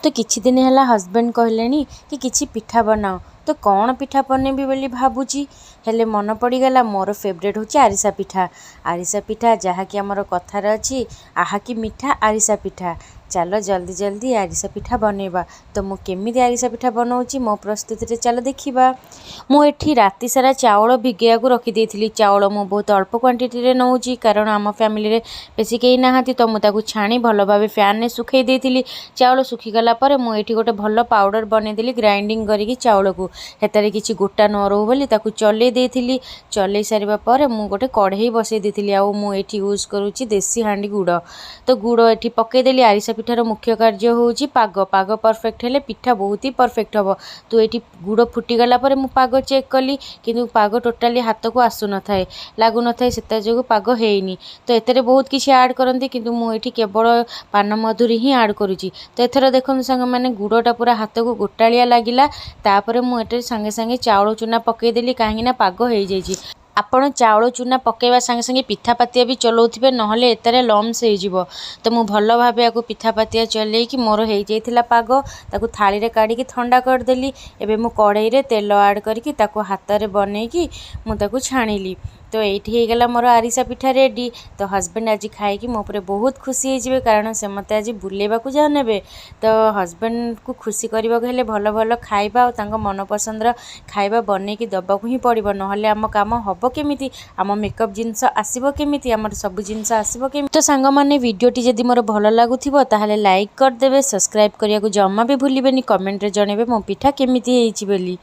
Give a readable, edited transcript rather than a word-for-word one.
तो किछि दिन है हस्बैंड कहले कि किछि पिठा बनाओ तो कौन पिठा बनेबी बोली भाबुची हेले मन पड़गला मोर फेवरेट होची आरिसा पिठा जहाँकि आमर कथार अच्छी आहा कि मिठा आरिसा पिठा। चलो जल्दी जल्दी आरिसा पिठा बनैबा। तो मु केमिति आरिसा पिठा बनाऊँगी मो प्रस्तुति रे चलो देखिबा। मु एठी राति सारा चाउल भिगेया को रखी देथिली। चाउल मु बहुत अल्प क्वांटिटी रे नउची कारण आम फैमिली रे बेसी केही नाहांती तो मु ताकू छाणी भल भाबे फैन ने सुखई देथिली। चाउल सुखी गला परे मु एठी गोटे भल पाउडर बनै देली ग्राइंडिंग करिकी चाउल को हेतारे किछि गोटा न रहू बोली ताकू चलै देथिली। चलै सारिबा परे मु गोटे कढ़ई बसै देथिली। आ मु एठी यूज करूची देसी हांडी गुड़। तो गुड़ एठी पकै देली। आरिसा पिठार मुख्य कार्य होउची पाग। पाग परफेक्ट हेले पिठा बहुत ही परफेक्ट हबो। तो एठी गुड़ फुटी गला परे मु पाग चेक कली किंतु पाग टोटाली हाथ को आसु न थाए लागु न थाए सेता जोगु पाग हेइनी। तो एतरे बहुत किछि ऐड करंती किंतु मु एठी केवल पान मधुरी ही ऐड करूची। तो एथर देखन संग माने गुड़टा पूरा हाथ को गोटालिया लागिला। तापरे मु एटे संगे संगे चाउल चूना पकै देली काहेकि ना पाग हेइ जाइची। आपण चाउल चूना पकेवा संगे संगे पिठा पातिया भी चलाउथिबे नहले एतरे लम्स हो जिवो। तो मु भल भाबे आको पिठा पातिया चलेकी मोर हेइ जाइथिला पाग ताकू थाली रे काढी की ठंडा कर देली। एबे मु कढ़ई रे तेल ऐड करके ताकू हाथ रे बनेकी मु ताकू छाणीली। तो एठी हे गला मोर आरिसा पिठा रेडी। तो हस्बैंड आज खाई मो पर बहुत खुशी हो जिवे कारण से मते आज बुलेबा को जा नेबे। तो हस्बैंड को खुशी करबा को हेले भल भल खाइबा और तांको मन पसंदर खाइबा बनेकी दबा को ही पड़िबो नहले आम काम हबो केमिति आम मेकअप जिनस आसीबो केमिति आमर सब जिनस आसीबो केमिति। तो सांग माने वीडियोटी जदि मोर भल लागुथिबो ताहले लाइक कर देबे सब्सक्राइब करिया को जम्मा भी भूलिबेनी कमेंट रे जणेबे मो पिठा केमिति हेइची बोली।